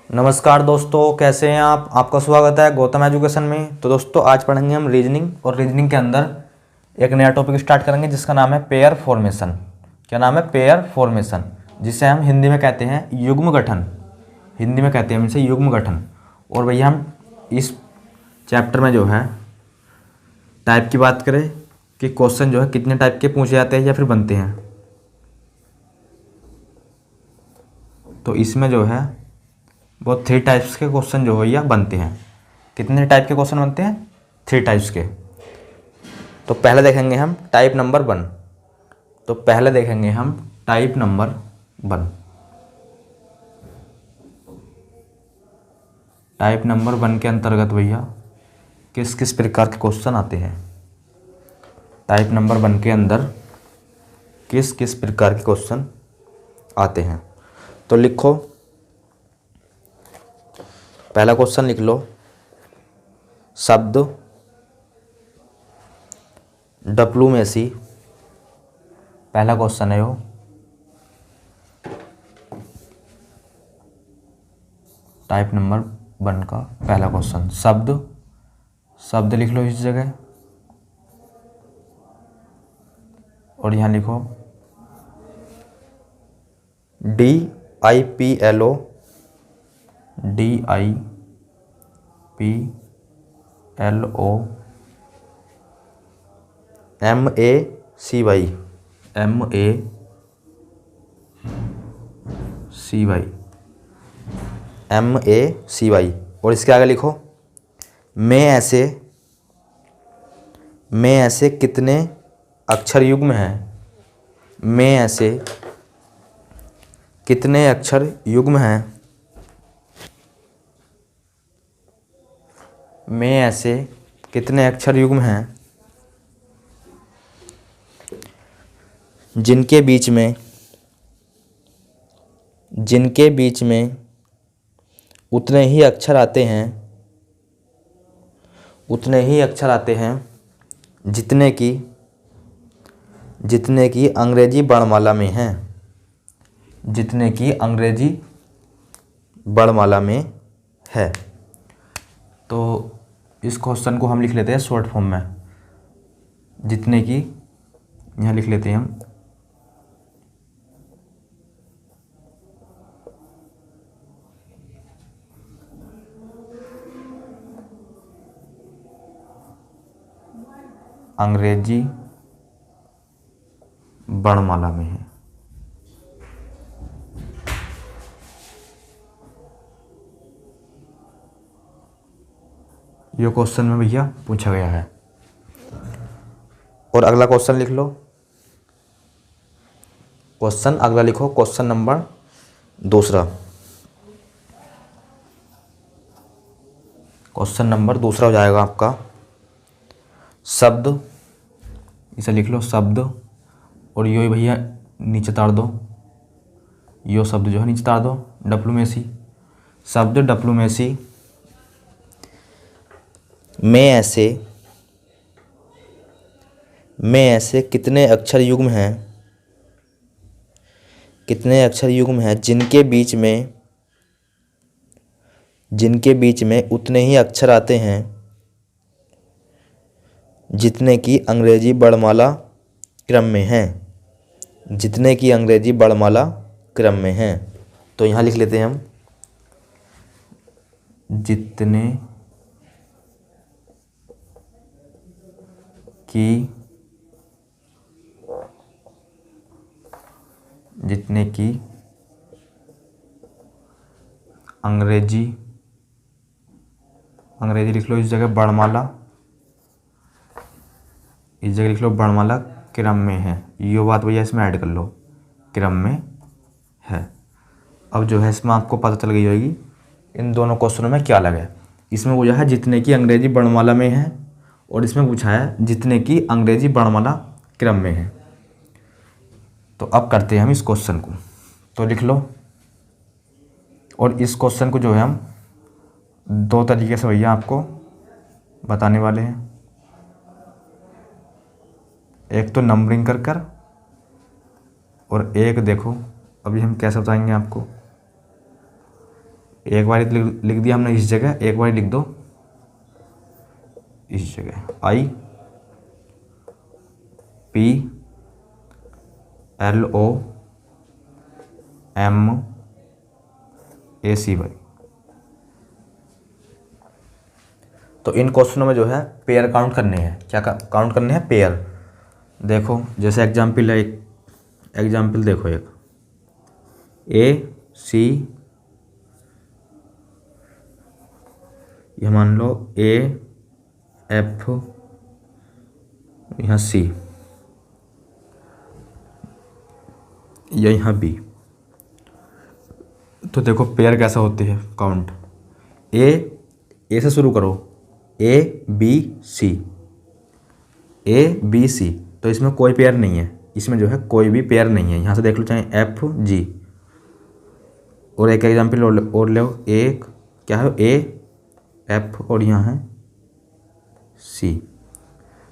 नमस्कार दोस्तों, कैसे हैं आप। आपका स्वागत है गौतम एजुकेशन में। तो दोस्तों आज पढ़ेंगे हम रीजनिंग, और रीजनिंग के अंदर एक नया टॉपिक स्टार्ट करेंगे जिसका नाम है पेयर फॉर्मेशन। क्या नाम है? पेयर फॉर्मेशन, जिसे हम हिंदी में कहते हैं युग्म गठन। हिंदी में कहते हैं हम इसे युग्म गठन। और भैया हम इस चैप्टर में जो है टाइप की बात करें कि क्वेश्चन जो है कितने टाइप के पूछे जाते हैं या फिर बनते हैं, तो इसमें जो है वो 3 टाइप्स के क्वेश्चन जो है या बनते हैं। कितने टाइप के क्वेश्चन बनते हैं? 3 टाइप्स के। तो पहले देखेंगे हम टाइप नंबर 1। तो पहले देखेंगे हम टाइप नंबर 1। टाइप नंबर 1 के अंतर्गत भैया किस किस प्रकार के क्वेश्चन आते हैं। टाइप नंबर 1 के अंदर किस किस प्रकार के क्वेश्चन आते हैं। तो लिखो, पहला क्वेश्चन लिख लो, शब्द डिप्लोमेसी। पहला क्वेश्चन है वो। टाइप नंबर 1 का पहला क्वेश्चन, शब्द लिख लो इस जगह, और यहाँ लिखो DIPLO MACY। और इसके आगे लिखो में ऐसे कितने अक्षर युग्म हैं। में ऐसे कितने अक्षर युग्म हैं। में ऐसे कितने अक्षर युग्म हैं जिनके बीच में उतने ही अक्षर आते हैं जितने की अंग्रेजी वर्णमाला में हैं। जितने की अंग्रेजी वर्णमाला में है। तो इस क्वेश्चन को हम लिख लेते हैं शॉर्ट फॉर्म में, जितने की, यहाँ लिख लेते हैं हम अंग्रेजी वर्णमाला में है। ये क्वेश्चन में भैया पूछा गया है। और अगला क्वेश्चन लिख लो। अगला लिखो, क्वेश्चन नंबर 2। क्वेश्चन नंबर 2 हो जाएगा आपका शब्द। इसे लिख लो शब्द, और यो भैया नीचे तार दो, यो शब्द जो है नीचे तार दो। डिप्लोमेसी, शब्द डिप्लोमेसी में ऐसे कितने अक्षर युग्म हैं जिनके बीच में उतने ही अक्षर आते हैं जितने की अंग्रेजी वर्णमाला क्रम में हैं। तो यहाँ लिख लेते हैं हम जितने की अंग्रेजी लिख लो इस जगह वर्णमाला, क्रम में है। ये बात भैया इसमें ऐड कर लो, क्रम में है। अब जो है इसमें आपको पता चल गई होगी इन दोनों क्वेश्चनों में क्या अलग है। इसमें पूछा है जितने की अंग्रेजी वर्णमाला में है, और इसमें पूछा है जितने की अंग्रेजी वर्णमाला क्रम में है। तो अब करते हैं हम इस क्वेश्चन को। तो लिख लो, और इस क्वेश्चन को जो है हम 2 तरीके से भैया आपको बताने वाले हैं। एक तो नंबरिंग कर, और एक देखो अभी हम कैसे बताएंगे आपको। एक बार लिख दिया हमने इस जगह, एक बार लिख दो इस जगह, IPLOMACY। तो इन क्वेश्चनों में जो है पेयर काउंट करने हैं। क्या काउंट करने हैं? पेयर। देखो जैसे एग्जाम्पल है, एक एग्जाम्पल देखो, एक AC, ये मान लो AF, यहाँ C या यहाँ B। तो देखो पेयर कैसा होती है काउंट। ए से शुरू करो, ABC, ABC। तो इसमें कोई पेयर नहीं है, इसमें जो है कोई भी पेयर नहीं है। यहाँ से देख लो, चाहे FG। और एक एग्जाम्पल और लो, एक क्या है AF और यहाँ है C।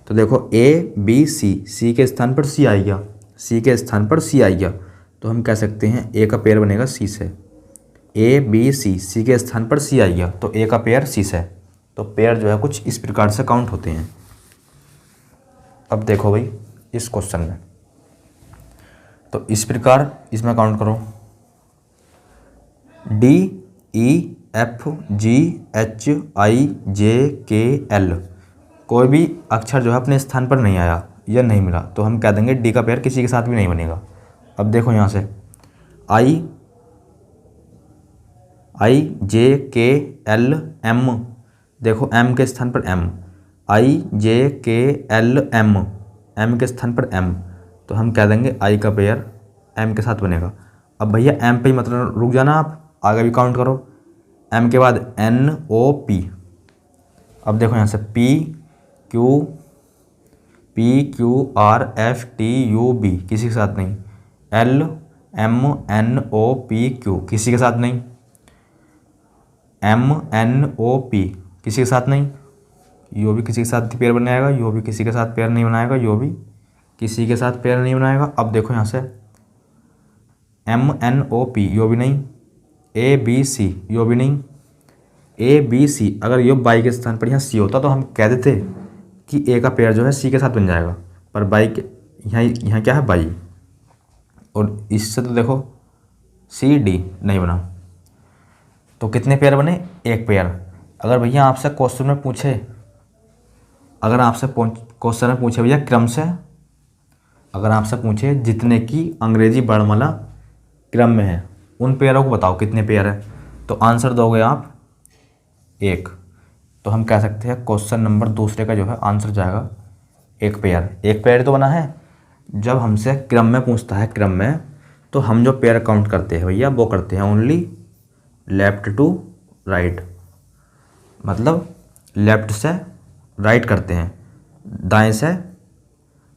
तो देखो ABC, C के स्थान पर C आ गया, C के स्थान पर C आ गया। तो हम कह सकते हैं A का पेयर बनेगा C से। ABC, C के स्थान पर C आ गया तो A का पेयर C से। तो पेयर जो है कुछ इस प्रकार से काउंट होते हैं। अब देखो भाई इस क्वेश्चन में, तो इस प्रकार इसमें काउंट करो, DEFGHIJKL। कोई भी अक्षर जो है अपने स्थान पर नहीं आया या नहीं मिला तो हम कह देंगे डी का पेयर किसी के साथ भी नहीं बनेगा। अब देखो यहाँ से IJKLM, देखो M के स्थान पर M, IJKLM, M के स्थान पर M। तो हम कह देंगे I का पेयर M के साथ बनेगा। अब भैया M पे ही मतलब रुक जाना, आप आगे भी काउंट करो। M के बाद NOP। अब देखो यहाँ से PQRFTUB किसी के साथ नहीं, LMNOPQ किसी के साथ नहीं, MNOP किसी के साथ नहीं, यो भी किसी के साथ पेयर बनाएगा, यो भी किसी के साथ पेयर नहीं बनाएगा, यो भी किसी के साथ पेयर नहीं बनाएगा। अब देखो यहाँ से MNOP यो भी नहीं, ABC यो भी नहीं, ABC अगर यो बाई के स्थान पर यहाँ C होता तो हम कह देते कि A का पेयर जो है C के साथ बन जाएगा, पर बाई के यहाँ क्या है बाई, और इससे तो देखो CD नहीं बना। तो कितने पेयर बने? एक पेयर। अगर भैया आपसे क्वेश्चन में पूछे, अगर आपसे क्वेश्चन में पूछे भैया क्रम से, अगर आपसे पूछे जितने की अंग्रेजी वर्णमाला क्रम में है उन पेयरों को बताओ कितने पेयर है, तो आंसर दोगे आप 1। तो हम कह सकते हैं क्वेश्चन नंबर दूसरे का जो है आंसर जाएगा 1 पेयर। 1 पेयर तो बना है। जब हमसे क्रम में पूछता है क्रम में, तो हम जो पेयर काउंट करते हैं भैया वो करते हैं ओनली लेफ्ट टू राइट, मतलब लेफ्ट से राइट करते हैं, दाएं से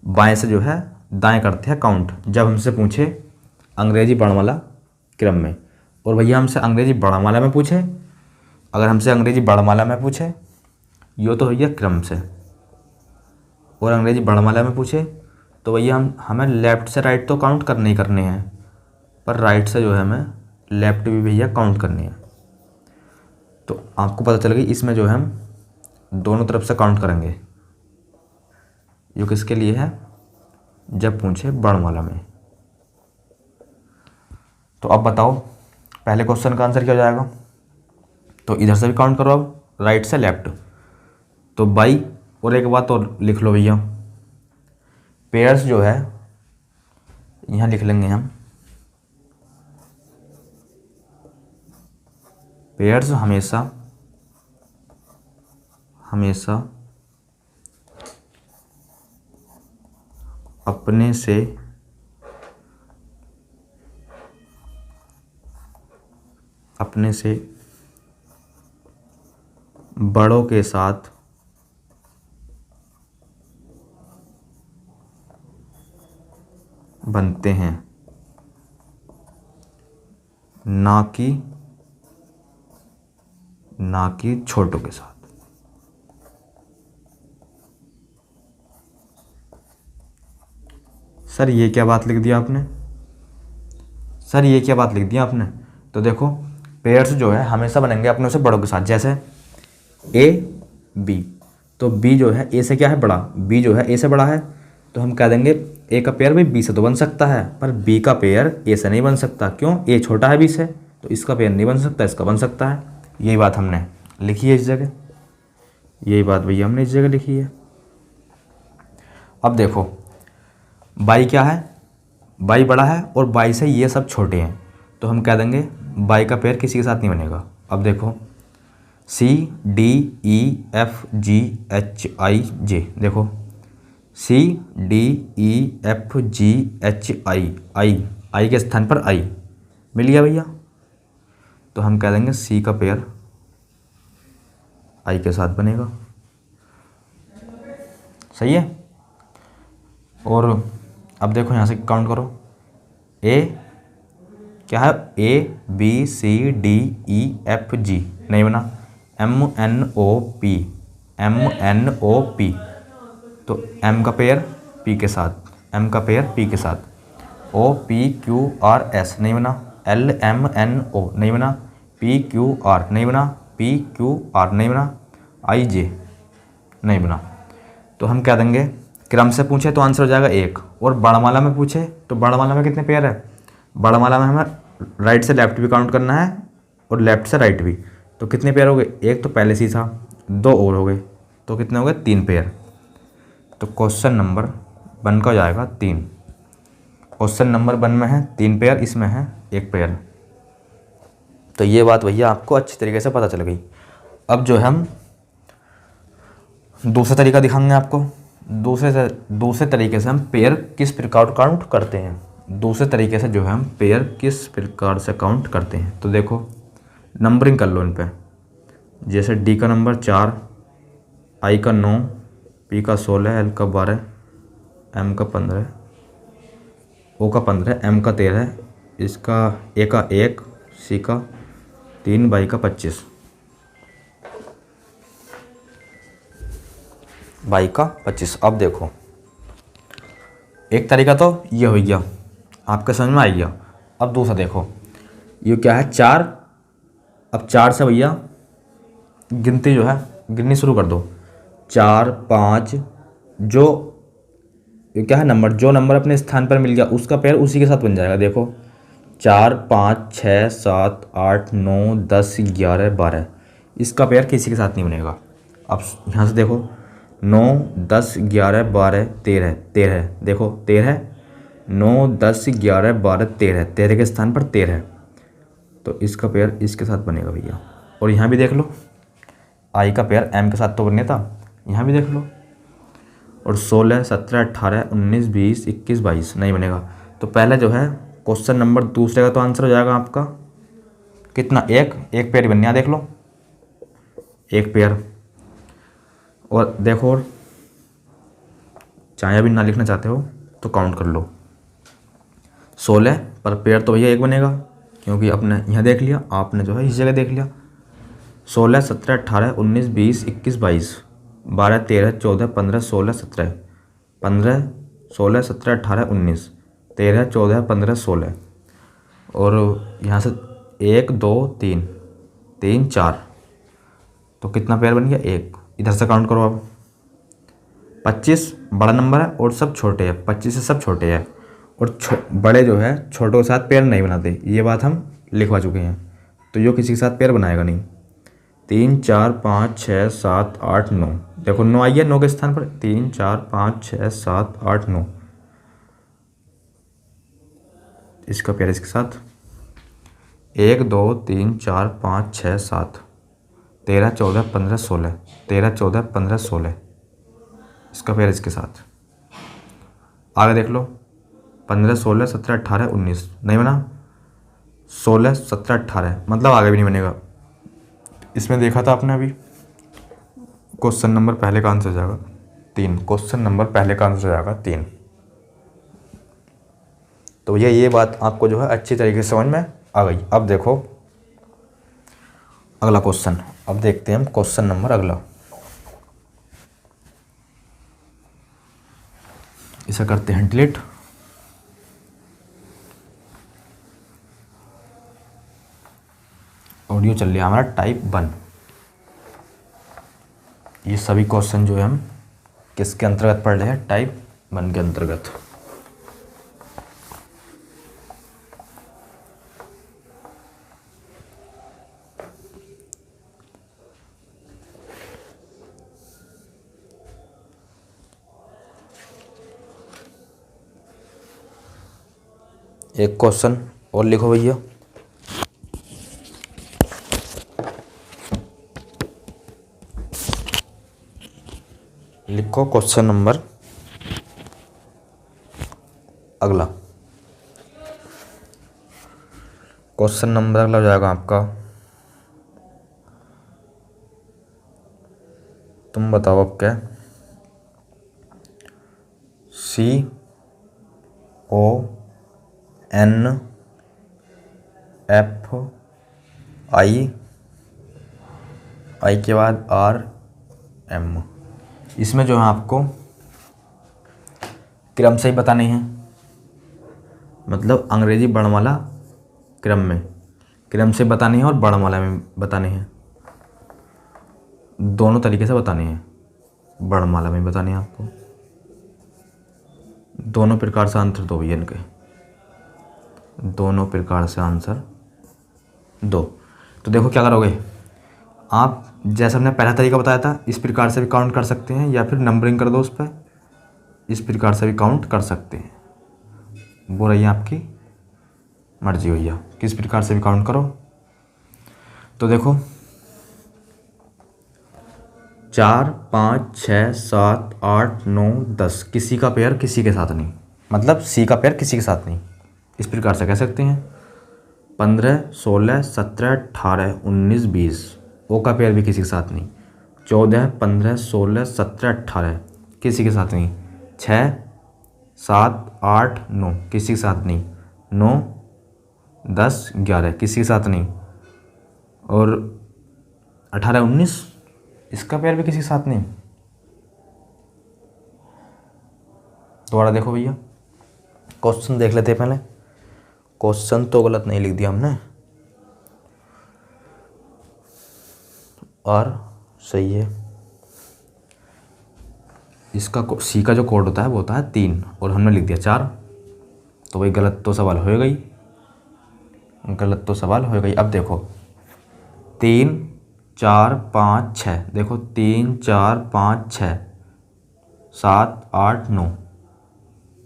बाएं से जो है दाएं करते हैं काउंट, जब हमसे पूछे अंग्रेजी वर्णमाला क्रम में। और भैया हमसे अंग्रेजी वर्णमाला में पूछे, अगर हमसे अंग्रेजी वर्णमाला में पूछे यो तो भैया क्रम से, और अंग्रेजी वर्णमाला में पूछे तो भैया हमें लेफ़्ट से राइट तो काउंट करने ही करने हैं, पर राइट से जो है हमें लेफ़्ट भी भैया काउंट करनी है। तो आपको पता चल गई इसमें जो है हम दोनों तरफ से काउंट करेंगे। ये किसके लिए है? जब पूछे वर्णमाला में। तो अब बताओ पहले क्वेश्चन का आंसर क्या हो जाएगा? तो इधर से भी काउंट करो, अब राइट से लेफ्ट। तो बाई, और एक बात और लिख लो भैया, पेयर्स जो है यहाँ लिख लेंगे हम, पेयर्स हमेशा अपने से बड़ों के साथ बनते हैं, ना कि छोटों के साथ। सर ये क्या बात लिख दिया आपने? तो देखो पेयर्स जो है हमेशा बनेंगे अपने से बड़ों के साथ। जैसे ए बी, तो बी जो है ए से क्या है बड़ा, बी जो है ए से बड़ा है, तो हम कह देंगे ए का पेयर भाई बी से तो बन सकता है, पर बी का पेयर ए से नहीं बन सकता। क्यों? ए छोटा है बी से, तो इसका पेयर नहीं बन सकता, इसका बन सकता है। यही बात हमने लिखी है इस जगह, यही बात भैया हमने इस जगह लिखी है। अब देखो बाई क्या है, बाई बड़ा है और बाई से ये सब छोटे हैं, तो हम कह देंगे बाई का पेयर किसी के साथ नहीं बनेगा। अब देखो C D E F G H I J, देखो C D E F G H I, I के स्थान पर आई मिल गया भैया, तो हम कह देंगे सी का पेयर आई के साथ बनेगा। सही है। और अब देखो यहाँ से काउंट करो, ए क्या है, A B C D E F G नहीं बना, M N O P, M N O P, तो एम का पेयर पी के साथ, एम का पेयर पी के साथ, O P Q R S नहीं बना, एल एम एन ओ नहीं बना, पी क्यू आर नहीं बना, पी क्यू आर नहीं बना, आई जे नहीं बना, तो हम कह देंगे क्रम से पूछे तो आंसर हो जाएगा एक, और वर्णमाला में पूछे तो वर्णमाला में कितने पेयर है, वर्णमाला में हमें राइट से लेफ्ट भी काउंट करना है और लेफ्ट से राइट भी, तो कितने पेयर हो गए, एक तो पहले से ही था, दो और हो गए, तो कितने हो गए, 3 पेयर। तो क्वेश्चन नंबर 1 का हो जाएगा 3, क्वेश्चन नंबर 1 में है 3 पेयर, इसमें है 1 पेयर। तो ये बात भैया आपको अच्छी तरीके से पता चल गई। अब जो है हम दूसरा तरीका दिखाएंगे आपको, दूसरे तरीके से हम पेयर किस प्रकार काउंट करते हैं, दूसरे तरीके से जो है हम पेयर किस प्रकार से काउंट करते हैं। तो देखो नंबरिंग कर लो इन पे, जैसे डी का नंबर 4, आई का 9, पी का 16, एल का 12, एम का 15, ओ का 15, एम का 13, इसका ए का 1, सी का 3, बाई का 25, बाई का 25। अब देखो एक तरीका तो ये हो गया, आपके समझ में आ गया। अब दूसरा देखो, ये क्या है 4, अब 4 से भैया गिनती जो है गिननी शुरू कर दो, 4 5, जो ये क्या है नंबर, जो नंबर अपने स्थान पर मिल गया उसका पेयर उसी के साथ बन जाएगा। देखो 4 5 6 7 8 9 10 11 12, इसका पेयर किसी के साथ नहीं बनेगा। अब यहाँ से देखो 9 10 11 12 13, 13 देखो 13, 9 10 11 12 13, 13 के स्थान पर 13, तो इसका पेयर इसके साथ बनेगा भैया। और यहाँ भी देख लो आई का पेयर एम के साथ तो बनने था, यहाँ भी देख लो। और 16 17 18 19 20 21 22 नहीं बनेगा। तो पहले जो है क्वेश्चन नंबर दूसरे का तो आंसर हो जाएगा आपका कितना, एक पेयर बनने, देख लो एक पेयर। और देखो और चाहे अभी ना लिखना चाहते हो तो काउंट कर लो, 16 पर पेयर तो भैया एक बनेगा, क्योंकि अपने यहाँ देख लिया, आपने जो है इस जगह देख लिया। 16 17 18 19 20 21 22 12 13 14 15 16 17 15 16 17 18 19 13 14 15 16, और यहाँ से 1 2 3 3 4, तो कितना पेयर बन गया, एक। इधर से काउंट करो अब, 25 बड़ा नंबर है और सब छोटे हैं, 25 से सब छोटे हैं, और बड़े जो है छोटों के साथ पेयर नहीं बनाते, ये बात हम लिखवा चुके हैं, तो यो किसी के साथ पेयर बनाएगा नहीं। 3 4 5 6 7 8 9, देखो 9 आई है 9 के स्थान पर, 3 4 5 6 7 8 9, इसका पेयर इसके साथ 1 2 3 4 5 6 7 13 14 15 16 13 14 15 16, इसका पेयर इसके साथ। आगे देख लो 15 16 17 18 19 नहीं बना, 16 17 18 मतलब आगे भी नहीं बनेगा। इसमें देखा था आपने अभी, क्वेश्चन नंबर पहले का आंसर हो जाएगा 3, क्वेश्चन नंबर पहले का आंसर हो जाएगा 3। तो ये बात आपको जो है अच्छी तरीके से समझ में आ गई। अब देखो अगला क्वेश्चन, अब देखते हैं हम क्वेश्चन नंबर अगला, इसे करते हैं डिलीट। ऑडियो चल रहा है हमारा टाइप 1। ये सभी क्वेश्चन जो है हम किसके अंतर्गत पढ़ रहे हैं, टाइप 1 के अंतर्गत। एक क्वेश्चन और लिखो भैया। लिखो क्वेश्चन नंबर अगला। क्वेश्चन नंबर अगला हो जाएगा आपका, तुम बताओ अब क्या। CONFI, आई के बाद RM, इसमें जो है आपको क्रम से ही बताने हैं, मतलब अंग्रेजी वर्णमाला क्रम से बताने हैं और वर्णमाला में बताने हैं, दोनों तरीके से बताने हैं। वर्णमाला में बताने हैं आपको, दोनों प्रकार से आंसर दो भैया इनके, दोनों प्रकार से आंसर दो। तो देखो क्या करोगे आप, जैसे हमने पहला तरीका बताया था, इस प्रकार से भी काउंट कर सकते हैं या फिर नंबरिंग कर दो उस पर, इस प्रकार से भी काउंट कर सकते हैं। वो रही आपकी मर्जी भैया, किस प्रकार से भी काउंट करो। तो देखो 4 5 6 7 8 9 10, किसी का पेयर किसी के साथ नहीं, मतलब C का पेयर किसी के साथ नहीं, इस प्रकार से कह सकते हैं। 15 16 17 18 19 20, O का पेयर भी किसी के साथ नहीं। 14 15 16 17 18, किसी के साथ नहीं। 6 7 8 9, किसी के साथ नहीं। 9 10 11, किसी के साथ नहीं। और 18 19, इसका पेयर भी किसी के साथ नहीं। दोबारा देखो भैया, क्वेश्चन देख लेते हैं पहले। क्वेश्चन तो गलत नहीं लिख दिया हमने, और सही है। इसका C का जो कोड होता है वो होता है 3 और हमने लिख दिया 4, तो भाई गलत तो सवाल हो गई, गलत तो सवाल हो गई। अब देखो 3 4 5 6, देखो 3 4 5 6 7 8 9,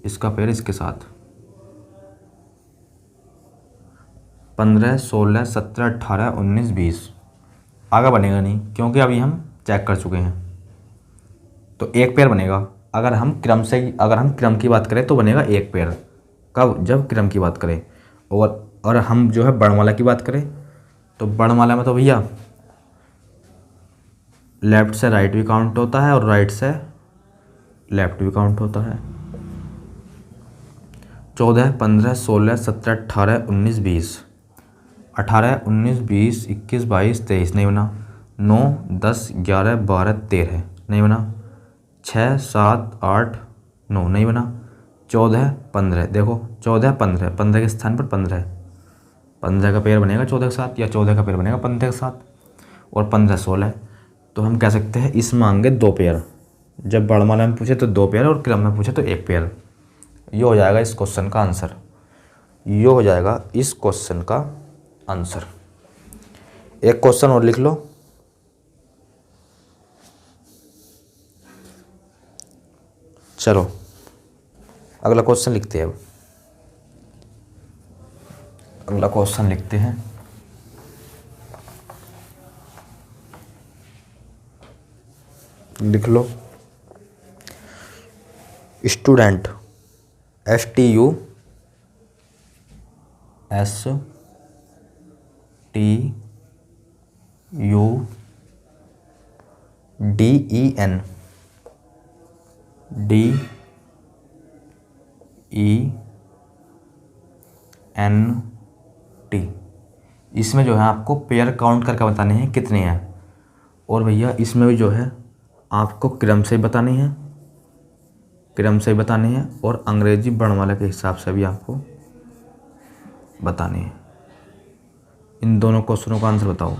इसका पेयर इसके साथ। 15 16 17 18 19 20, आगे बनेगा नहीं क्योंकि अभी हम चेक कर चुके हैं। तो एक पेयर बनेगा। अगर हम क्रम की बात करें तो बनेगा एक पेयर, कब, जब क्रम की बात करें। और हम जो है वर्णमाला की बात करें तो वर्णमाला में तो भैया लेफ्ट से राइट भी काउंट होता है और राइट से लेफ्ट भी काउंट होता है। 14 15 16 17 18 19 20, 18 19 20 21 22 23 नहीं बना। 9 10 11 12 13 नहीं बना। 6 7 8 9 नहीं बना। 14 15, देखो 14 15, 15 के स्थान पर 15, 15 का पेयर बनेगा 14 के साथ, या 14 का पेयर बनेगा 15 के साथ। और 15 16, तो हम कह सकते हैं इस मांगे 2 पेयर, जब वर्णमाला में पूछे तो 2 पेयर और क्रम में पूछे तो 1 पेयर। ये हो जाएगा इस क्वेश्चन का आंसर, ये हो जाएगा इस क्वेश्चन का आंसर। एक क्वेश्चन और लिख लो। चलो अगला क्वेश्चन लिखते हैं। अब अगला क्वेश्चन लिखते हैं। लिख लो स्टूडेंट, STUDENT, इसमें जो है आपको पेयर काउंट करके बताने हैं कितने हैं। और भैया इसमें भी जो है आपको क्रम से बताने हैं, क्रम से बताने हैं, और अंग्रेजी वर्णमाला के हिसाब से भी आपको बताने हैं। इन दोनों क्वेश्चनों का आंसर बताओ।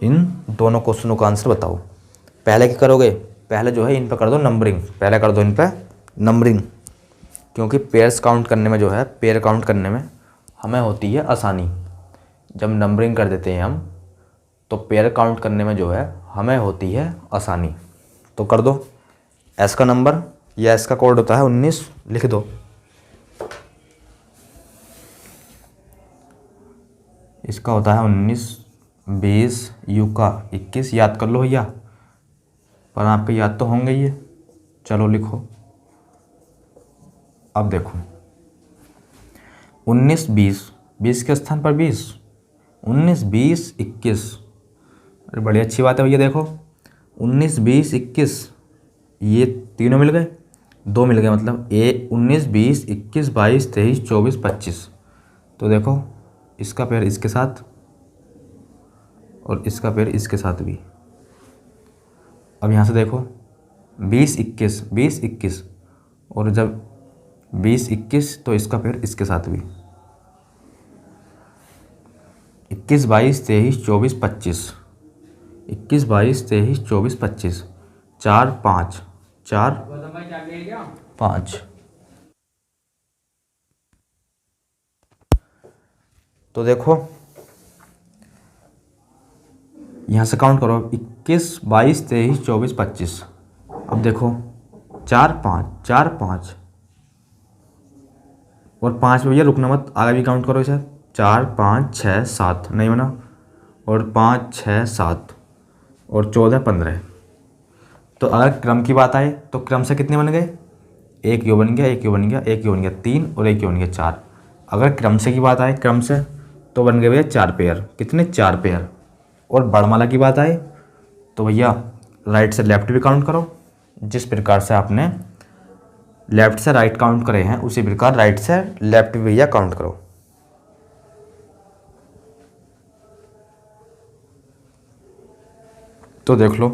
इन दोनों क्वेश्चनों का आंसर बताओ। पहले क्या करोगे, पहले जो है इन पे कर दो नंबरिंग, पहले कर दो इन पे नंबरिंग, क्योंकि पेयर्स काउंट करने में जो है, पेयर काउंट करने में हमें होती है आसानी। जब नंबरिंग कर देते हैं हम तो पेयर काउंट करने में जो है हमें होती है आसानी। तो कर दो एस का नंबर, या एस का कोड होता है 19, लिख दो। इसका होता है 19, 20, यू का 21, याद कर लो भैया, पर आपके याद तो होंगे ये। चलो लिखो। अब देखो 19, 20, 20 के स्थान पर 20, 19, 20, 21। अरे बड़ी अच्छी बात है भैया। देखो 19, 20, 21, ये तीनों मिल गए, दो मिल गए, मतलब 19, 20, 21, 22, 23, 24, 25। तो देखो इसका पेयर इसके साथ और इसका पेयर इसके साथ भी। अब यहाँ से देखो 20, 21, 20, 21, और जब 20, 21 तो इसका पेयर इसके साथ भी। 21, 22, 23, 24, 25, 21, 22, 23, 24, 25, 4, 5, 4, 5। तो देखो यहाँ से काउंट करो 21, 22, 23, 24, 25। अब देखो 4, 5, 4, 5 और 5 भैया रुकना मत, आगे भी काउंट करो इसे। 4, 5, 6, 7 नहीं बना, और 5, 6, 7 और 14, 15। तो अगर क्रम की बात आए तो क्रम से कितने बन गए, एक यो बन गया, एक यो बन गया, एक यो बन गया 3 और एक यो बन गया 4। अगर क्रम से की बात आए, क्रम से, तो बन गए भैया 4 पेयर। कितने, 4 पेयर। और वर्णमाला की बात आए तो भैया राइट से लेफ्ट भी काउंट करो। जिस प्रकार से आपने लेफ्ट से राइट काउंट करे हैं उसी प्रकार राइट से लेफ्ट भी भैया काउंट करो। तो देख लो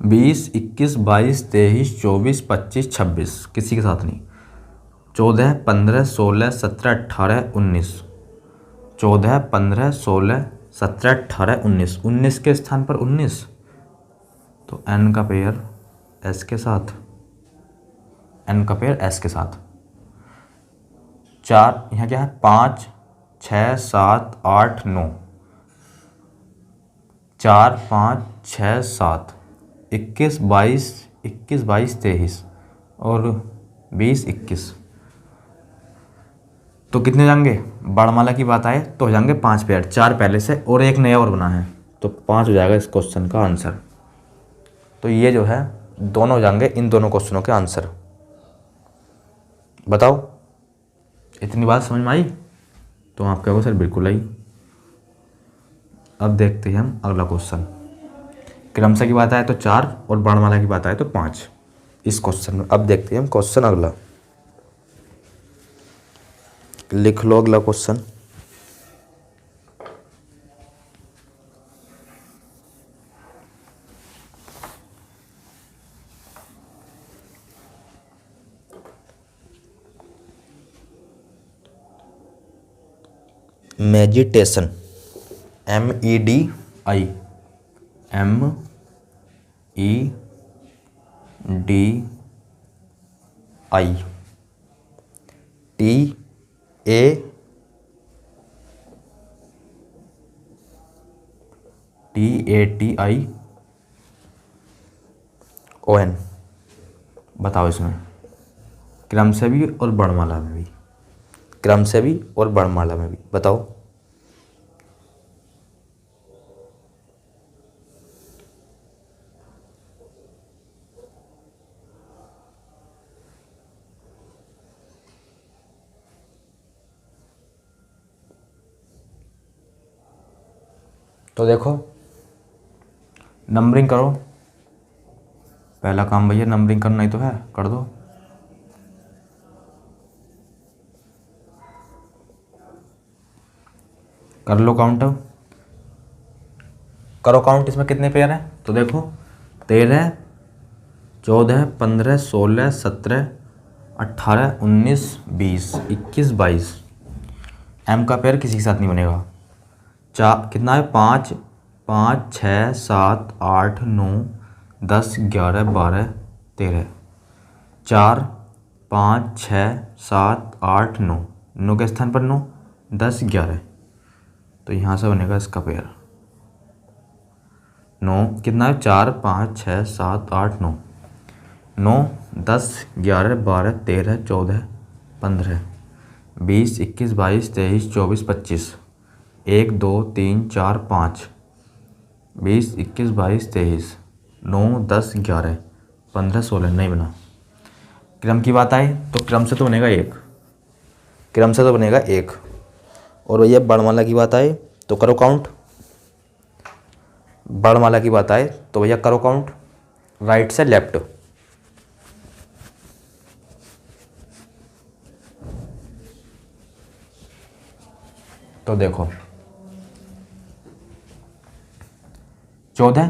20, 21, 22, 23, 24, 25, 26 किसी के साथ नहीं। 14, 15, 16, 17, 18, 19। 14, 15, 16, 17, 18, 19। 19 के स्थान पर 19, तो n का पेयर s के साथ, n का पेयर s के साथ। 4 यहाँ क्या है, 5, 6, 7, 8, 9। 4, 5, 6, 7, 21, 22, 21, 22, 23 और 20, 21। तो कितने हो जाएंगे, वर्णमाला की बात आए तो हो जाएंगे 5 पेयर, 4 पहले से और एक नया और बना है, तो 5 हो जाएगा इस क्वेश्चन का आंसर। तो ये जो है दोनों हो जाएंगे इन दोनों क्वेश्चनों के आंसर। बताओ इतनी बात समझ में आई? तो आप कहोगे सर बिल्कुल आई। अब देखते हैं हम अगला क्वेश्चन। क्रम से की बात आए तो 4 और वर्णमाला की बात आए तो 5 इस क्वेश्चन में। अब देखते हैं हम क्वेश्चन अगला। लिख लो अगला question. Meditation, MEDI, MEDI, TATION। बताओ इसमें क्रम से भी और वर्णमाला में भी, क्रम से भी और वर्णमाला में भी बताओ। तो देखो नंबरिंग करो, पहला काम भैया नंबरिंग करना ही तो है, कर दो। कर लो काउंट, करो काउंट। इसमें कितने पेयर हैं तो देखो 13, 14, 15, 16, 17, 18, 19, 20, 21, 22। एम का पेयर किसी के साथ नहीं बनेगा। कितना है? 5, 5, 6, 7, 8, 9, 10, 11, 12, 13। 4, 5, 6, 7, 8, 9, 9 के स्थान पर 9, 10, 11। तो यहाँ से बनेगा इसका पेयर 9। कितना है? 4, 5, 6, 7, 8, 9, 9, 10, 11, 12, 13, 14, 15, 20, 21, 22, 23, 24, 25। 1, 2, 3, 4, 5, 20, 21, 22, 23, 9, 10, 11, 15, 16। नहीं बना। क्रम की बात आए तो क्रम से तो बनेगा 1, क्रम से तो बनेगा 1। और भैया वर्णमाला की बात आए तो करो काउंट। वर्णमाला की बात आए तो भैया करो काउंट, राइट से लेफ्ट। तो देखो 14,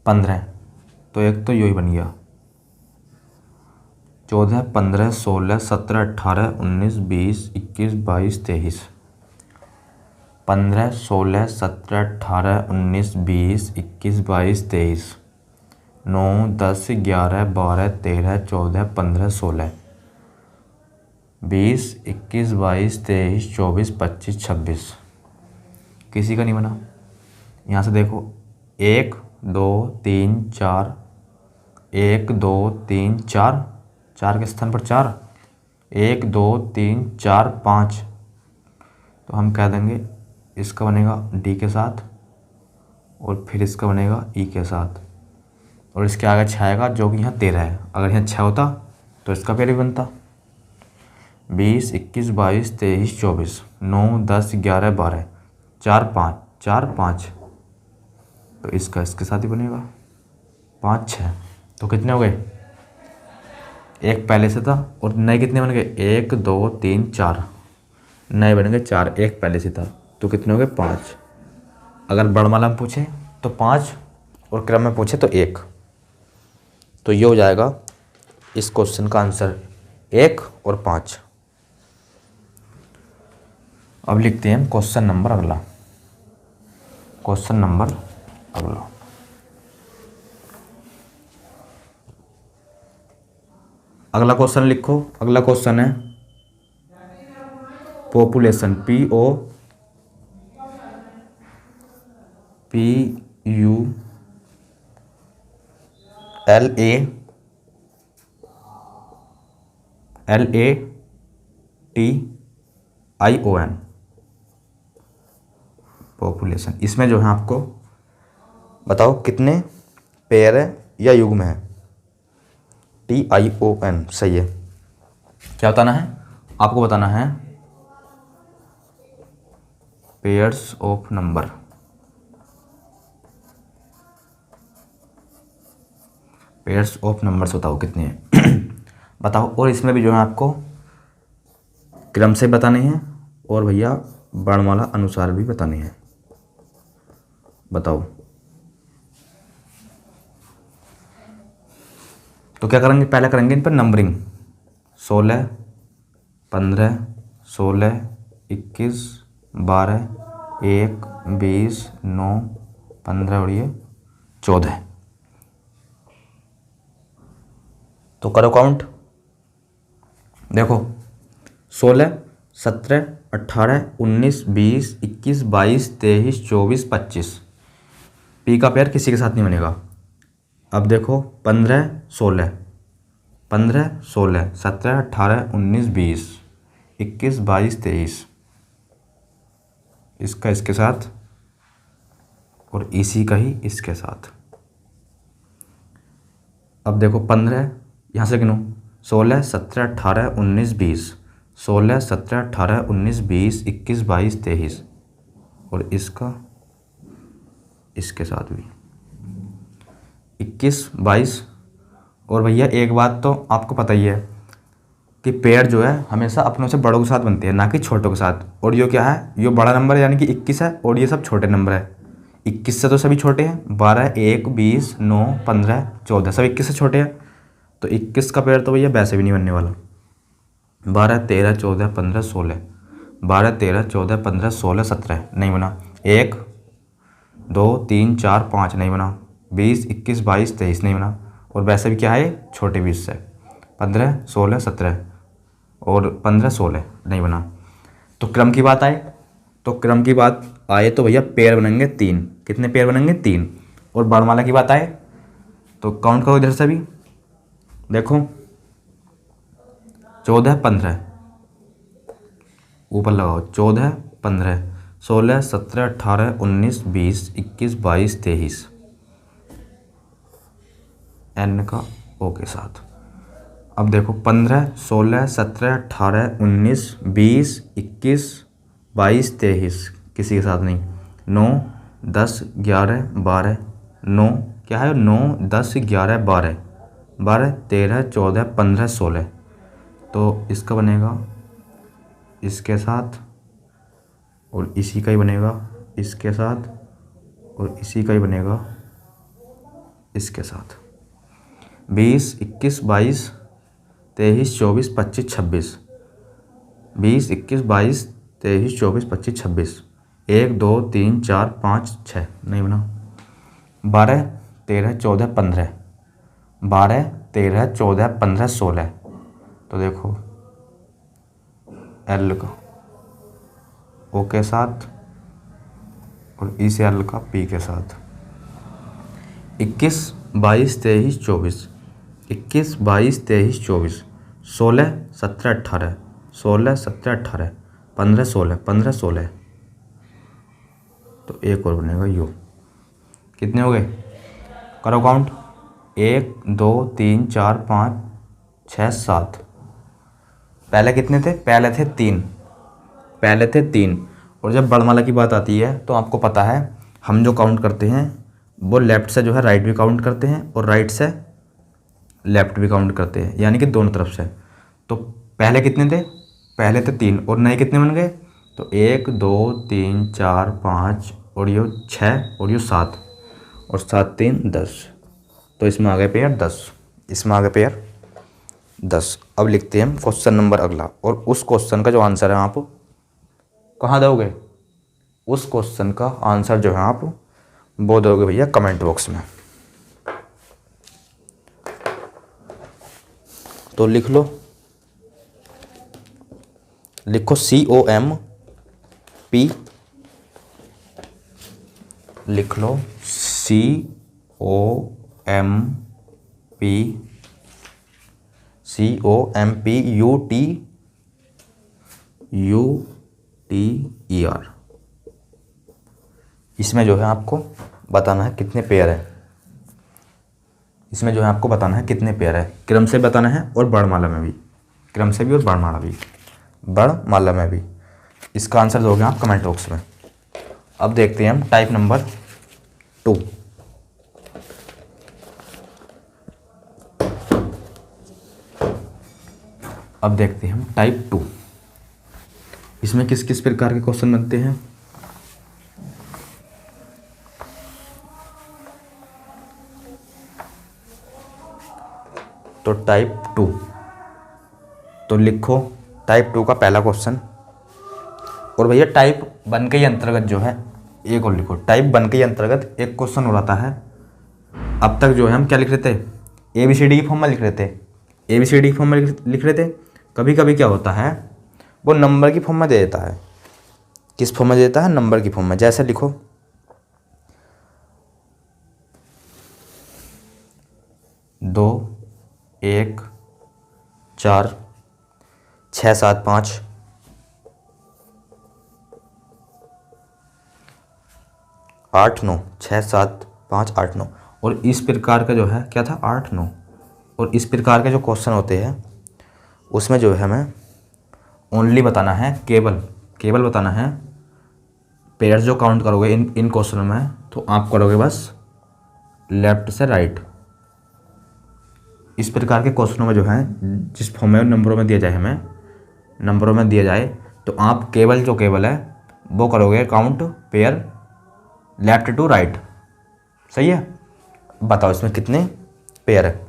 15, तो एक तो यही बन गया। 14, 15, 16, 17, 18, 19, 20, 21, 22, 23। 15, 16, 17, 18, 19, 20, 21, 22, 23। 9, 10, 11, 12, 13, 14, 15, 16, 20, 21, 22, 23, 24, 25, 26। किसी का नहीं बना। यहाँ से देखो 1, 2, 3, 4, 1, 2, 3, 4, 4 के स्थान पर 4, 1, 2, 3, 4, 5। तो हम कह देंगे इसका बनेगा डी के साथ और फिर इसका बनेगा ई के साथ, और इसके आगे 6 आएगा जो कि यहाँ 13 है। अगर यहाँ 6 होता तो इसका पेयर भी बनता। 20, 21, 22, 23, 24, 9, 10, 11, 12, 4, 5, 4, 5। तो इसका इसके साथ ही बनेगा 5, 6। तो कितने हो गए? एक पहले से था और नए कितने बन गए? 1, 2, 3, 4 नए बन गए 4, एक पहले से था। तो कितने हो गए? 5। अगर वर्णमाला में पूछे तो 5 और क्रम में पूछे तो 1। तो ये हो जाएगा इस क्वेश्चन का आंसर 1 और 5। अब लिखते हैं क्वेश्चन नंबर अगला। क्वेश्चन नंबर अगला अगला क्वेश्चन लिखो। अगला क्वेश्चन है पॉपुलेशन, PULATION, पॉपुलेशन। इसमें जो है आपको बताओ कितने पेयर है या युग्म है। TION सही है। क्या बताना है आपको? बताना है pairs of number. Pairs of numbers बताओ कितने हैं बताओ। और इसमें भी जो है आपको क्रम से बताने हैं और भैया वर्णमाला अनुसार भी बताने हैं। बताओ। तो क्या करेंगे? पहले करेंगे इन पर नंबरिंग। 16, 15, 16, 21, 12, 1, 20, 9, 15 और ये 14। तो करो काउंट। देखो 16, 17, 18, 19, 20, 21, 22, 23, 24, 25। पी का पेयर किसी के साथ नहीं बनेगा। अब देखो 15, 16, 15, 16, 17, 18, 19, 20, 21, 22, 23। इसका इसके साथ और इसी का ही इसके साथ। अब देखो 15 यहाँ से गिनो 16, 17, 18, 19, 20, 16, 17, 18, 19, 20, 21, 22, 23 और इसका इसके साथ भी 21, 22। और भैया एक बात तो आपको पता ही है कि पेयर जो है हमेशा अपनों से बड़ों के साथ बनते हैं, ना कि छोटों के साथ। और ये क्या है? ये बड़ा नंबर यानी कि 21 है और ये सब छोटे नंबर है। 21 से तो सभी छोटे हैं। 12, 1, 20, 9, 15, 14 सब 21 से छोटे हैं। तो 21 का पेयर तो भैया वैसे भी नहीं बनने वाला। 12 13 14 15 16, 12 13 14 15 16 17 नहीं बना। 1 2 3 4 5 नहीं बना। 20 21 22 23 नहीं बना। और वैसे भी क्या है छोटे 20 से 15 16 17 और 15 16 नहीं बना। तो क्रम की बात आए, तो क्रम की बात आए तो भैया पेयर बनेंगे 3। कितने पेयर बनेंगे 3। और वर्णमाला की बात आए तो काउंट करो इधर से भी, देखो 14 15 ऊपर लगाओ, 14 15 16 17 18 19 20 21 22 23 एन का ओ के साथ। अब देखो 15 16 17 18 19 20 21 22 23 किसी के साथ नहीं। 9 10 11 12 9 क्या है 9 10 11 12 12 13 14 15 16। तो इसका बनेगा इसके साथ और इसी का ही बनेगा इसके साथ और इसी का ही बनेगा इसके साथ। 20 21 22 23 24 25 26 20 21 22 23 24 25 26 1 2 3 4 5 6 नहीं बना। 12 13 14 15 12 13 14 15 16। तो देखो एल का ओ के साथ और इस एल का पी के साथ। 21 22 23 24 21 22 23 24 16 17 18 16 17 18 15 16 15 16। तो एक और बनेगा यू। कितने हो गए करो काउंट 1 2 3 4 5 6 7। पहले कितने थे, पहले थे 3, पहले थे 3। और जब वर्णमाला की बात आती है तो आपको पता है हम जो काउंट करते हैं वो लेफ़्ट से जो है राइट भी काउंट करते हैं और राइट से लेफ़्ट भी काउंट करते हैं, यानी कि दोनों तरफ से। तो पहले कितने थे, पहले थे 3 और नए कितने बन गए। तो 1 2 3 4 5 और ये 6 और ये 7 और 7 3 10। तो इसमें आ गए पेयर 10, इसमें आ गए पेयर 10। अब लिखते हैं हम क्वेश्चन नंबर अगला, और उस क्वेश्चन का जो आंसर है आप कहाँ दोगे, उस क्वेश्चन का आंसर जो है आप वो दोगे भैया कमेंट बॉक्स में। तो लिख लो, लिखो COMP, लिख लो COMPUTER। इसमें जो है आपको बताना है कितने पेयर है, इसमें जो है आपको बताना है कितने पेयर है। क्रम से बताना है और वर्णमाला में भी, क्रम से भी और वर्णमाला भी, वर्णमाला में भी। इसका आंसर दोगे आप कमेंट बॉक्स में। अब देखते हैं हम टाइप नंबर 2। अब देखते हैं हम टाइप 2। इसमें किस किस प्रकार के क्वेश्चन बनते हैं। तो टाइप 2, तो लिखो टाइप 2 का पहला क्वेश्चन। और भैया टाइप 1 के ही अंतर्गत जो है एक और लिखो, टाइप 1 के ही अंतर्गत एक क्वेश्चन हो रहा है। अब तक जो है हम क्या लिख रहे थे, ABCD की फॉर्म में लिख रहे थे, ABCD की फॉर्म में लिख रहे थे। कभी कभी क्या होता है वो नंबर की फॉर्म में दे देता है। किस फॉर्म में दे देता है, नंबर की फॉर्म में। जैसे लिखो 2 1 4 6 7 5 8 9 6 7 5 8 9। और इस प्रकार का जो है क्या था 8 9। और इस प्रकार के जो क्वेश्चन होते हैं उसमें जो है हमें ओनली बताना है, केवल बताना है पेयर्स जो काउंट करोगे इन क्वेश्चनों में, तो आप करोगे बस लेफ्ट से राइट। इस प्रकार के क्वेश्चनों में जो है जिस फॉर्म में नंबरों में दिया जाए, हमें नंबरों में दिया जाए, तो आप केवल है वो करोगे count pair left to right. सही है। बताओ इसमें कितने पेयर है।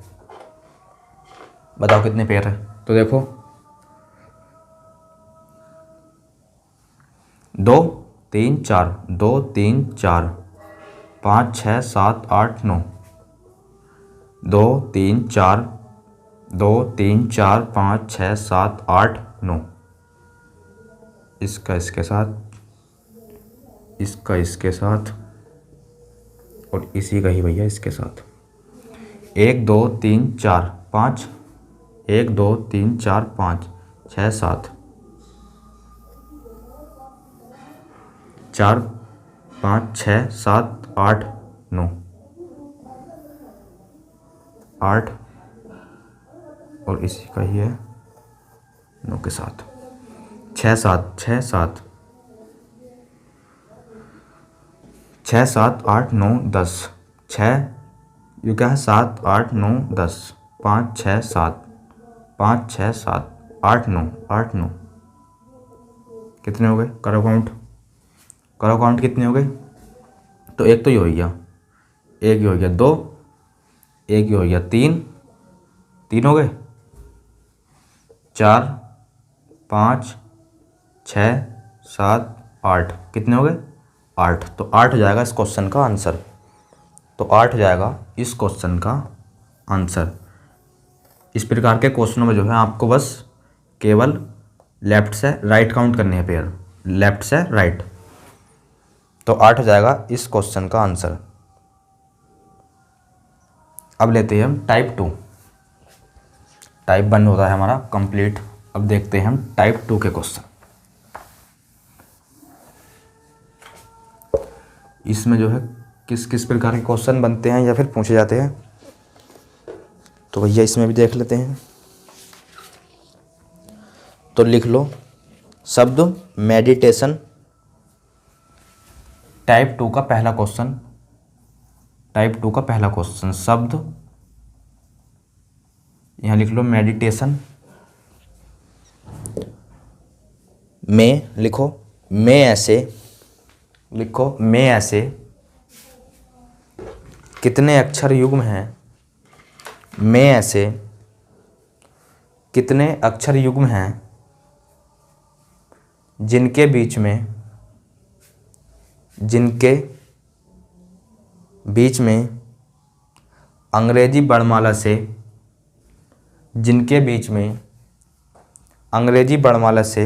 बताओ कितने पेयर है। तो देखो 2 3 4, 2 3 4 5 6 7 8 9, 2 3 4, 2 3 4 5 6 7 8 9, इसका इसके साथ, इसका इसके साथ और इसी का ही भैया इसके साथ। 1 2 3 4 5, 1 2 3 4 5 6 7 4 5 6 7 8 9, 8 और इसी का ही है 9 के साथ। 6 7 6 7 6 7 8 9 10, 6 ये क्या है 7 8 9 10, 5 6 7 5 6 7 8 9 8 9, कितने हो गए? करो काउंट, करो काउंट कितने हो गए? तो एक तो ये हो गया, एक ये हो गया 2, एक ये हो गया 3, 3 हो गए, 4 5 6 7 8, कितने हो गए? 8। तो 8 हो जाएगा इस क्वेश्चन का आंसर। तो 8 हो जाएगा इस क्वेश्चन का आंसर। इस प्रकार के क्वेश्चनों में जो है आपको बस केवल लेफ्ट से राइट काउंट करने हैं पेयर, लेफ्ट से राइट। तो 8 हो जाएगा इस क्वेश्चन का आंसर। अब लेते हैं हम टाइप 2। टाइप 1 होता है हमारा कंप्लीट। अब देखते हैं हम टाइप 2 के क्वेश्चन। इसमें जो है किस किस प्रकार के क्वेश्चन बनते हैं या फिर पूछे जाते हैं, तो भैया इसमें भी देख लेते हैं। तो लिख लो शब्द मेडिटेशन। टाइप 2 का पहला क्वेश्चन, टाइप 2 का पहला क्वेश्चन शब्द, यहाँ लिख लो मेडिटेशन। में लिखो, में ऐसे लिखो, में ऐसे कितने अक्षर युग्म हैं? में ऐसे कितने अक्षर युग्म हैं जिनके बीच में, जिनके बीच में अंग्रेजी वर्णमाला से, जिनके बीच में अंग्रेजी वर्णमाला से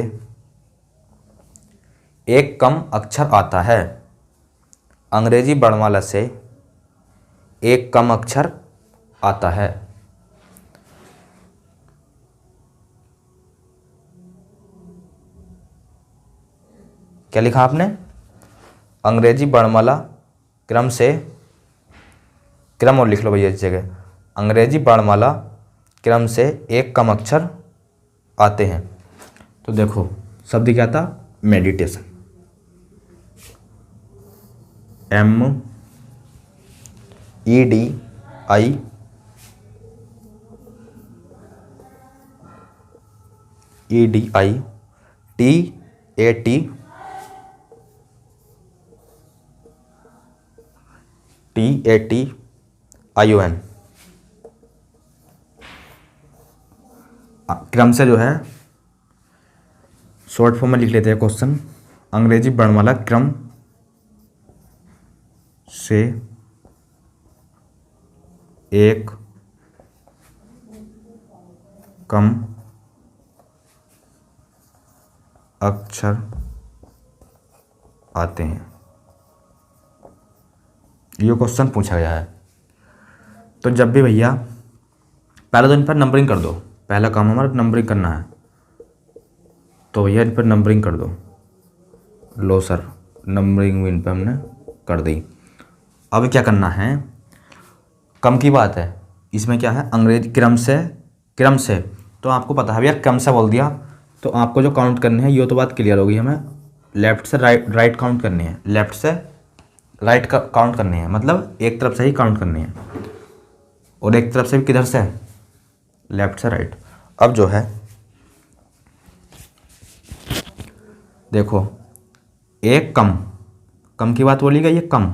एक कम अक्षर आता है? अंग्रेजी वर्णमाला से एक कम अक्षर आता है। क्या लिखा आपने? अंग्रेजी वर्णमाला क्रम से, क्रम और लिख लो भैया इस जगह, अंग्रेजी वर्णमाला क्रम से एक कम अक्षर आते हैं। तो देखो शब्द क्या था? मेडिटेशन। MEDITATION, क्रम से जो है शॉर्ट फॉर्म में लिख लेते हैं क्वेश्चन। अंग्रेजी वर्णमाला क्रम से एक कम अक्षर आते हैं, ये क्वेश्चन पूछा गया है। तो जब भी भैया पहले तो इन पर नंबरिंग कर दो, पहला काम हमारा नंबरिंग करना है। तो भैया इन पर नंबरिंग कर दो। लो सर, नंबरिंग इन पर हमने कर दी। अब क्या करना है? कम की बात है, इसमें क्या है? अंग्रेजी क्रम से, क्रम से तो आपको पता है भैया, क्रम से बोल दिया तो आपको जो काउंट करने हैं ये तो बात क्लियर होगी। हमें लेफ्ट से राइट काउंट करनी है, लेफ्ट से राइट का काउंट करनी है, मतलब एक तरफ से ही काउंट करनी है और एक तरफ से भी किधर से? लेफ्ट से राइट। अब जो है देखो, एक कम, कम की बात बोली गई है, कम।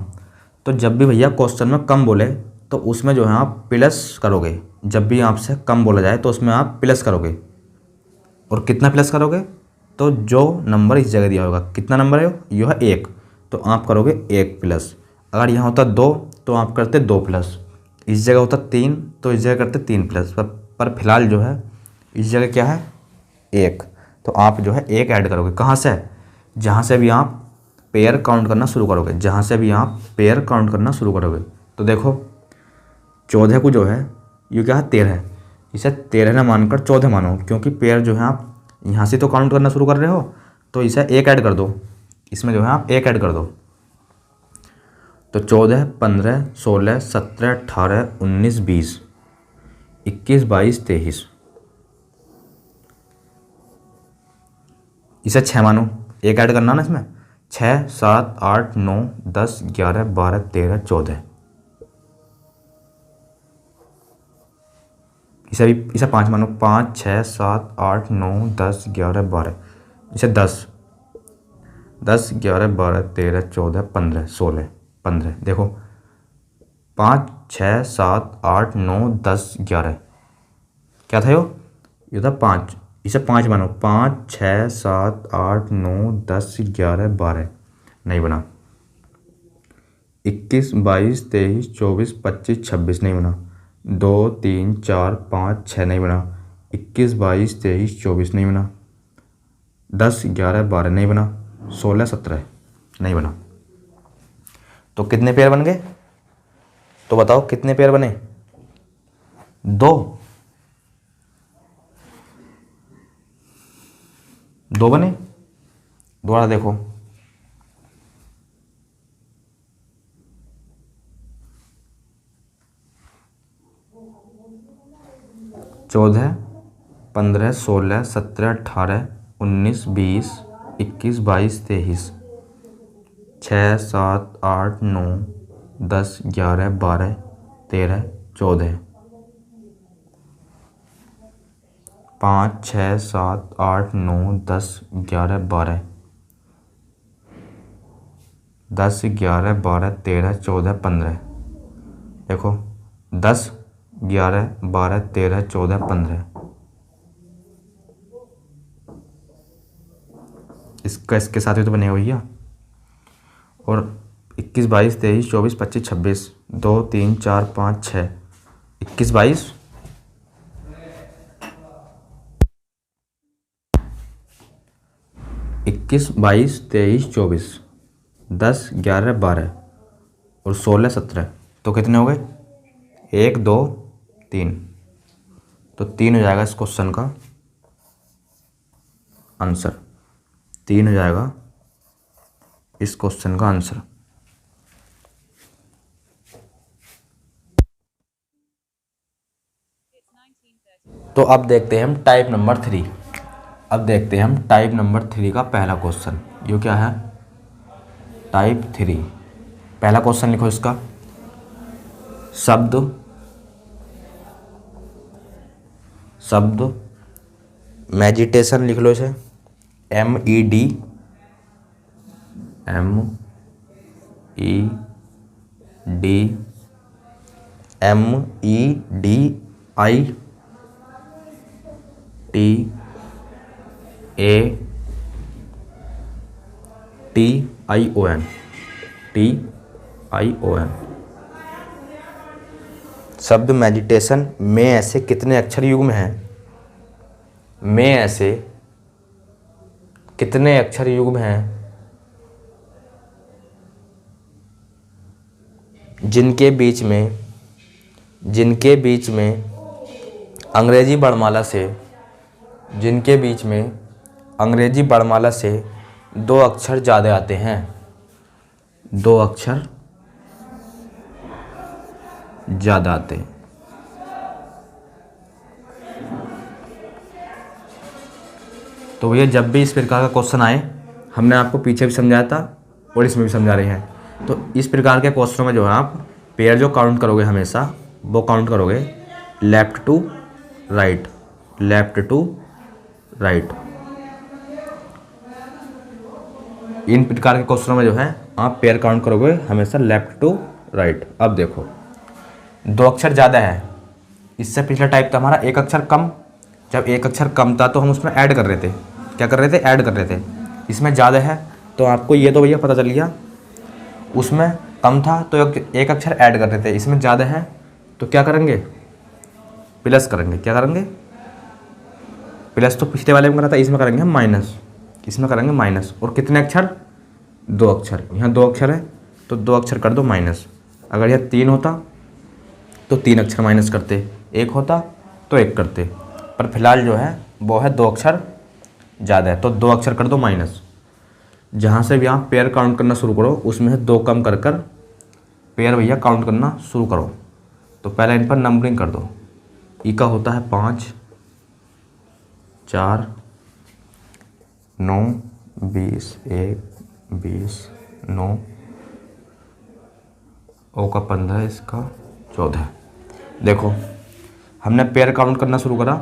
तो जब भी भैया क्वेश्चन में कम बोले तो उसमें जो है आप प्लस करोगे। जब भी आपसे कम बोला जाए तो उसमें आप प्लस करोगे। और कितना प्लस करोगे? तो जो नंबर इस जगह दिया होगा, कितना नंबर है यह है 1, तो आप करोगे 1 प्लस। अगर यहाँ होता 2 तो आप करते 2 प्लस। इस जगह होता 3 तो इस जगह करते 3 प्लस। पर फिलहाल जो है इस जगह क्या है 1, तो आप जो है 1 ऐड करोगे। कहाँ से? जहाँ से भी आप पेयर काउंट करना शुरू करोगे, जहाँ से भी आप पेयर काउंट करना शुरू करोगे। तो देखो 14 को जो है ये क्या है 13 है, इसे 13 ना मानकर 14 मानो, क्योंकि पेयर जो है आप यहाँ से तो काउंट करना शुरू कर रहे हो, तो इसे 1 ऐड कर दो। इसमें जो है आप 1 ऐड कर दो। तो 14, 15, 16, 17, 18, 19, 20, 21, 22, 23, इसे 6 मानो। 1 ऐड करना ना इसमें। 6, 7, 8, 9, 10, 11, 12, 13, 14, इसे 5 मानो। 5, 6, 7, 8, 9, 10, 11, 12, इसे 10, 10, 11, 12, 13, 14, 15, 16, 15। देखो 5, 6, 7, 8, 9, 10, 11, क्या था ये था 5, इसे 5 मानो। 5, 6, 7, 8, 9, 10, 11, 12, नहीं बना। 21, 22, 23, 24, 25, 26, नहीं बना। 2, 3, 4, 5, 6, नहीं बना। 21, 22, 23, 24, नहीं बना। 10, 11, 12, नहीं बना। 16, 17, नहीं बना। तो कितने पेयर बन गए? तो बताओ कितने पेयर बने? 2 बने। दोबारा देखो, 14, 15, 16, 17, 18, 19, 20, 21, 22, 23, 6, 7, 8, 9, 10, 11, 12, 13, 14, 5, 6, 7, 8, 9, 10, 11, 12, 10, 11, 12, 13, 14, 15। देखो 10, 11, 12, 13, 14, 15, इसके साथ ही तो बने भैया। और 21, 22, 23, 24, 25, 26, 2, 3, 4, 5, 6, 21, 22, 21, 22, 23, 24, 10, 11, 12 और 16, 17, तो कितने हो गए? 1, 2, 3, तो 3 हो जाएगा इस क्वेश्चन का आंसर। 3 हो जाएगा इस क्वेश्चन का आंसर। तो अब देखते हैं हम टाइप नंबर 3। अब देखते हैं हम टाइप नंबर 3 का पहला क्वेश्चन। ये क्या है? टाइप 3 पहला क्वेश्चन लिखो इसका। शब्द मेडिटेशन लिख लो इसे। MEDITATION। शब्द मेडिटेशन में ऐसे कितने अक्षर युग्म हैं? में ऐसे कितने अक्षर युग्म हैं जिनके बीच में अंग्रेजी वर्णमाला से 2 अक्षर ज़्यादा आते हैं। 2 अक्षर ज़्यादा आते हैं। तो भैया जब भी इस प्रकार का क्वेश्चन आए, हमने आपको पीछे भी समझाया था और इसमें भी समझा रहे हैं। तो इस प्रकार के क्वेश्चनों में जो है आप पेयर जो काउंट करोगे हमेशा वो काउंट करोगे लेफ्ट टू राइट। इन प्रकार के क्वेश्चनों में जो है आप पेयर काउंट करोगे हमेशा लेफ्ट टू राइट। अब देखो दो अक्षर ज़्यादा है। इससे पिछला टाइप था हमारा एक अक्षर कम। जब एक अक्षर कम था तो हम उसमें ऐड कर रहे थे। क्या कर रहे थे? ऐड कर रहे थे। इसमें ज़्यादा है तो आपको ये तो भैया पता चल गया, उसमें कम था तो एक अक्षर ऐड कर रहे थे, इसमें ज़्यादा है तो क्या करेंगे? प्लस करेंगे। क्या करेंगे? प्लस तो पिछले वाले में करा था, इसमें करेंगे हम माइनस। इसमें करेंगे माइनस। और कितने अक्षर? दो अक्षर। यहाँ दो अक्षर है तो दो अक्षर कर दो माइनस। अगर यह 3 होता तो 3 अक्षर माइनस करते, 1 होता तो 1 करते, पर फिलहाल जो है वो है 2 अक्षर ज़्यादा है तो 2 अक्षर कर दो माइनस। जहाँ से भी आप पेयर काउंट करना शुरू करो उसमें से 2 कम कर कर पेयर भैया काउंट करना शुरू करो। तो पहले इन पर नंबरिंग कर दो। ई का होता है 5, 4, 9, 20, 1, 20, 9, ओ का 15, इसका 14। देखो हमने पेयर काउंट करना शुरू करा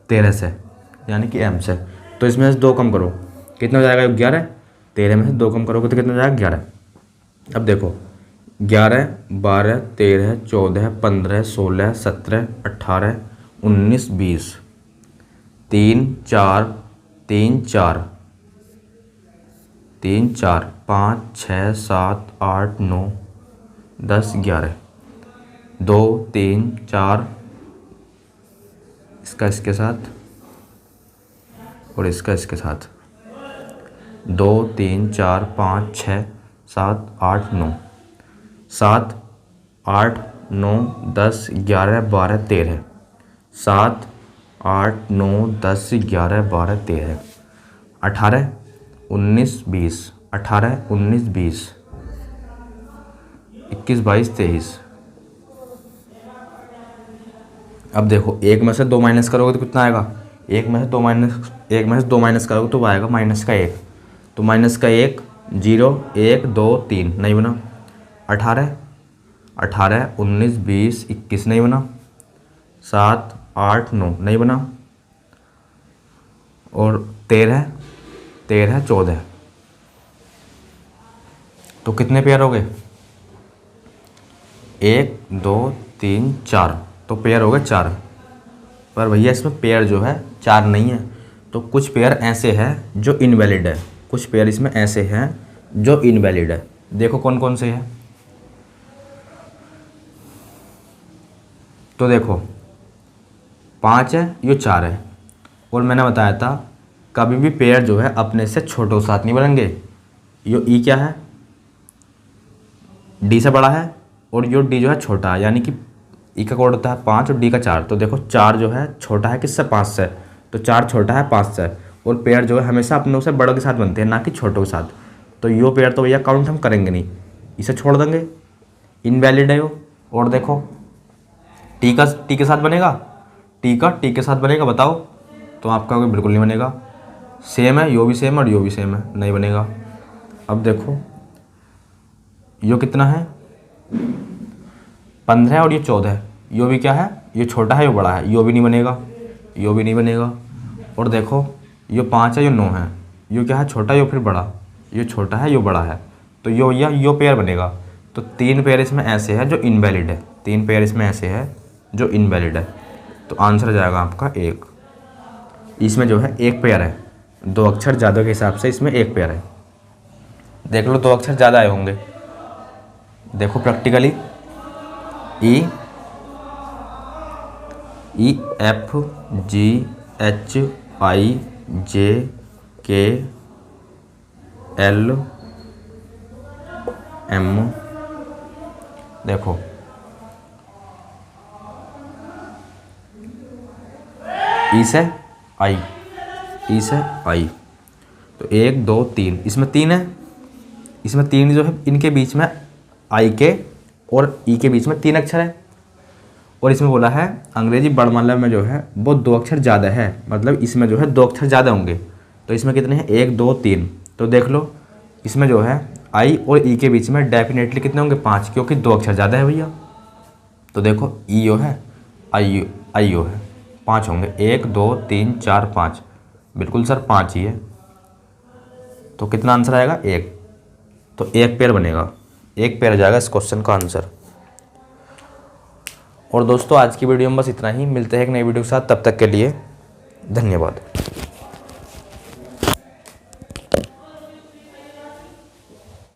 13 से, यानी कि एम से। तो इसमें से 2 कम करो, कितना हो जाएगा? 11। 13 में से 2 कम करोगे तो कितना हो जाएगा? 11। अब देखो 11, 12, 13, 14, 15, 16, 17, 18, 19, 20, 3, 4, 3, 4, 3, 4, 5, 6, 7, 8, 9, 10, 11, 2, 3, 4, इसका इसके साथ और इसका इसके साथ, 2, 3, 4, 5, 6, 7, 8, 9, 7, 8, 9, 10, 11, 12, 13, 7, 8, 9, 10, 11, 12, 13, 18, 19, 20, 18, 19, 20, 21, 22, 23। अब देखो एक में से 2 माइनस करोगे तो कितना आएगा? एक में से 2 माइनस करोगे तो आएगा माइनस का 1। तो माइनस का 1, 0, 1, 2, 3 नहीं बना। 18, 18, 19, 20, 21 नहीं बना। 7, 8, 9 नहीं बना। और 13, 13, 14। तो कितने पेयर हो गए? 1, 2, 3, 4। तो पेयर हो गए 4। पर भैया इसमें पेयर जो है 4 नहीं है, तो कुछ पेयर ऐसे हैं जो इनवैलिड है। कुछ पेयर इसमें ऐसे हैं जो इनवैलिड है। देखो कौन कौन से हैं। तो देखो 5 है, ये 4 है। और मैंने बताया था कभी भी पेयर जो है अपने से छोटों के साथ नहीं बनेंगे। यो ई क्या है? डी से बड़ा है और यो डी जो है छोटा है, यानी कि ई का कोड होता है 5 और डी का 4। तो देखो 4 जो है छोटा है किससे? 5 से। तो 4 छोटा है 5 से। और पेयर जो है हमेशा अपनों से बड़ों के साथ बनते हैं, ना कि छोटों के साथ। तो यो पेयर तो भैया काउंट हम करेंगे नहीं, इसे छोड़ देंगे, इनवैलिड है यो। और देखो टी के साथ बनेगा, टी के साथ बनेगा, बताओ। तो आपका कोई बिल्कुल नहीं बनेगा। सेम है, यो भी सेम और यो भी सेम है, नहीं बनेगा। अब देखो यो कितना है? 15 और ये 14 है। यो भी क्या है? ये छोटा है, यो बड़ा है, यो भी नहीं बनेगा, यो भी नहीं बनेगा। और देखो यो 5 है, यो 9 है। यो क्या है? छोटा, यो फिर बड़ा, यो छोटा है, यो बड़ा है। तो यो पेयर बनेगा। तो 3 पेयर इसमें ऐसे है जो इनवैलिड है। 3 पेयर इसमें ऐसे है जो इनवैलिड है। तो आंसर जाएगा आपका 1। इसमें जो है 1 पेयर है, 2 अक्षर ज़्यादा के हिसाब से इसमें 1 पेयर है। देख लो 2 अक्षर ज़्यादा आए होंगे। देखो practically E F G H I J K L M. देखो ई से आई, ई से आई। तो 1, 2, 3, इसमें 3 है। इसमें 3 जो है इनके बीच में आई के और ई के बीच में 3 अक्षर है। और इसमें बोला है अंग्रेजी वर्णमाला में जो है वो 2 अक्षर ज़्यादा है, मतलब इसमें जो है 2 अक्षर ज़्यादा होंगे। तो इसमें कितने हैं? 1, 2, 3। तो देख लो इसमें जो है आई और ई के बीच में डेफिनेटली कितने होंगे? 5, क्योंकि 2 अक्षर ज़्यादा है भैया। तो देखो ई ओ है, आई ओ है, 5 होंगे। 1, 2, 3, 4, 5। बिल्कुल सर 5 ही है। तो कितना आंसर आएगा? 1। तो 1 पेयर बनेगा, 1 पेयर आ जाएगा इस क्वेश्चन का आंसर। और दोस्तों आज की वीडियो में बस इतना ही, मिलते हैं एक नई वीडियो के साथ, तब तक के लिए धन्यवाद।